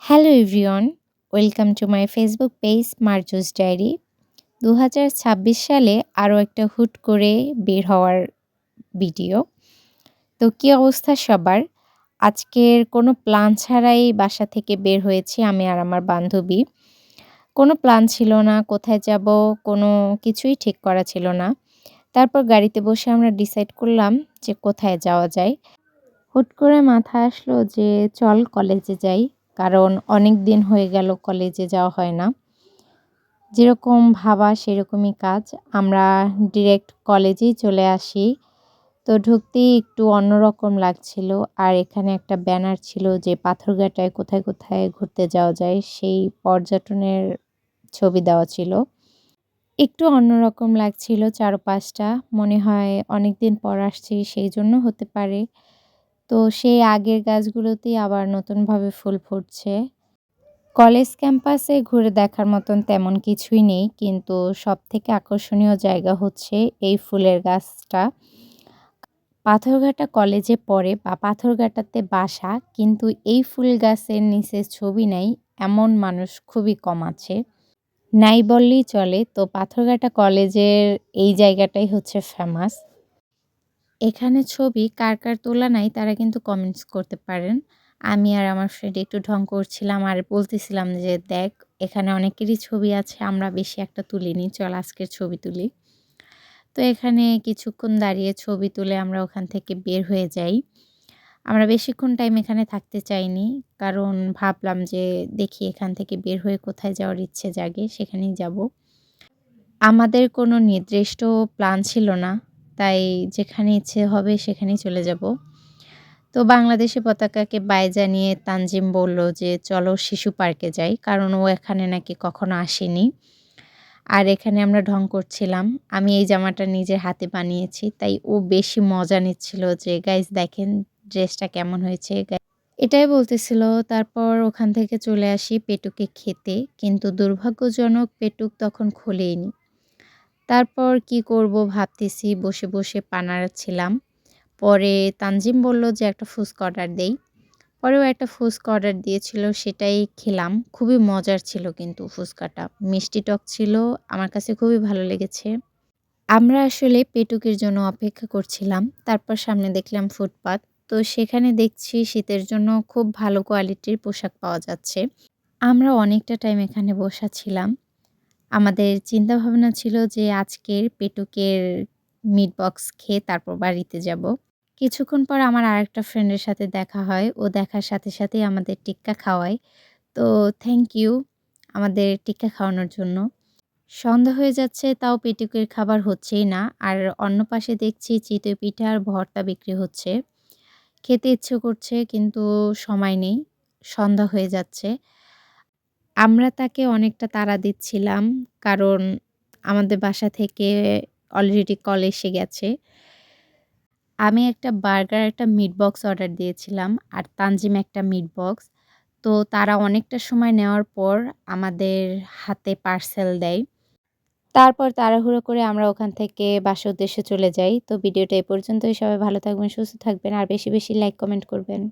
Hello everyone, welcome to my Facebook page Marju's diary. ২০২৬ সালে আরও একটা হুট করে বের হওয়ার ভিডিও। তো কী অবস্থা সবার? আজকের কোনো প্ল্যান ছাড়াই বাসা থেকে বের হয়েছি আমি আর আমার বান্ধবী। কোনো প্ল্যান ছিল না, কোথায় যাব কোনো কিছুই ঠিক করা ছিল না। তারপর গাড়িতে বসে আমরা ডিসাইড করলাম যে কোথায় যাওয়া যায়। হুট করে মাথায় আসলো যে চল কলেজে যাই, কারণ অনেক দিন হয়ে গেল কলেজে যাওয়া হয় না। যেরকম ভাবা সেরকমই কাজ, আমরা ডিরেক্ট কলেজেই চলে আসি। তো ঢুকতেই একটু অন্যরকম লাগছিল, আর এখানে একটা ব্যানার ছিল যে পাথরঘাটায় কোথায় কোথায় ঘুরতে যাওয়া যায়, সেই পর্যটনের ছবি দেওয়া ছিল। একটু অন্যরকম লাগছিল চারপাশটা, মনে হয় অনেক দিন পর আসছি সেই জন্য হতে পারে। তো সেই আগের গাছগুলোতেই আবার নতুনভাবে ফুল ফুটছে। কলেজ ক্যাম্পাসে ঘুরে দেখার মতন তেমন কিছুই নেই, কিন্তু সবথেকে আকর্ষণীয় জায়গা হচ্ছে এই ফুলের গাছটা। পাথরঘাটা কলেজে পড়ে বা পাথরঘাটাতে বাসা, কিন্তু এই ফুল গাছের নিচে ছবি নাই এমন মানুষ খুবই কম আছে, নাই বললেই চলে। তো পাথরঘাটা কলেজের এই জায়গাটাই হচ্ছে ফেমাস। এখানে ছবি কার কার তোলা নাই তারা কিন্তু কমেন্টস করতে পারেন। আমি আর আমার ফ্রেন্ড একটু ঢং করছিলাম আর বলতেছিলাম যে দেখ, এখানে অনেকেরই ছবি আছে, আমরা বেশি একটা তুলিনি, চল আজকের ছবি তুলি। তো এখানে কিছুক্ষণ দাঁড়িয়ে ছবি তুলে আমরা ওখান থেকে বের হয়ে যাই। আমরা বেশিক্ষণ টাইম এখানে থাকতে চাইনি, কারণ ভাবলাম যে দেখি এখান থেকে বের হয়ে কোথায় যাওয়ার ইচ্ছে জাগে সেখানেই যাব। আমাদের কোনো নির্দিষ্ট প্ল্যান ছিল না, তাই যেখানে ইচ্ছে হবে সেখানেই চলে যাব। তো বাংলাদেশি পতাকাকে বাই জানিয়ে তানজিম বলল যে চলো শিশু পার্কে যাই, কারণ ও এখানে নাকি কখনো আসেনি। আর এখানে আমরা ঢং করছিলাম, আমি এই জামাটা নিজের হাতে বানিয়েছি, তাই ও বেশি মজা নিচ্ছিল যে গাইস দেখেন ড্রেসটা কেমন হয়েছে, এটাই বলতেছিল। তারপর ওখান থেকে চলে আসি পেটুকে খেতে, কিন্তু দুর্ভাগ্যজনক পেটুক তখন খোলেইনি। তারপর কি করব ভাবতেছি, বসে বসে পা নাড়াচ্ছিলাম। পরে তানজিম বলল যে একটা ফুচকা অর্ডার দেই। পরেও একটা ফুচকা অর্ডার দিয়েছিল, সেটাই খেলাম। খুবই মজার ছিল কিন্তু ফুচকাটা, মিষ্টি টক ছিল, আমার কাছে খুবই ভালো লেগেছে। আমরা আসলে পেটুকের জন্য অপেক্ষা করছিলাম। তারপর সামনে দেখলাম ফুটপাত। তো সেখানে দেখছি শীতের জন্য খুব ভালো কোয়ালিটির পোশাক পাওয়া যাচ্ছে। আমরা অনেকটা টাইম এখানে বসা ছিলাম। আমাদের চিন্তাভাবনা ছিল যে আজকের পেটুকের মিট বক্স খেয়ে তারপর বাড়িতে যাব। কিছুক্ষণ পর আমার আরেকটা ফ্রেন্ডের সাথে দেখা হয়। ও দেখার সাথে সাথেই আমাদের টিক্কা খাওয়ায়। তো থ্যাংক ইউ আমাদের টিক্কা খাওয়ানোর জন্য। সন্ধ্যা হয়ে যাচ্ছে তাও পেটুকের খাবার হচ্ছেই না। আর অন্য পাশে দেখছি চিতই পিঠা আর ভর্তা বিক্রি হচ্ছে। খেতে ইচ্ছে করছে কিন্তু সময় নেই। সন্ধ্যা হয়ে যাচ্ছে। আমরা তাকে অনেকটা তাড়া দিচ্ছিলাম, কারণ আমাদের বাসা থেকে অলরেডি কল এসে গেছে। আমি একটা বার্গার, একটা মিট বক্স অর্ডার দিয়েছিলাম আর তানজিম একটা মিট বক্স। তো তারা অনেকটা সময় নেওয়ার পর আমাদের হাতে পার্সেল দেয়। তারপর তাড়াহুড়ো করে আমরা ওখান থেকে বাসার উদ্দেশ্যে চলে যাই। তো ভিডিওটা এ পর্যন্তই। সবাই ভালো থাকবেন, সুস্থ থাকবেন আর বেশি বেশি লাইক কমেন্ট করবেন।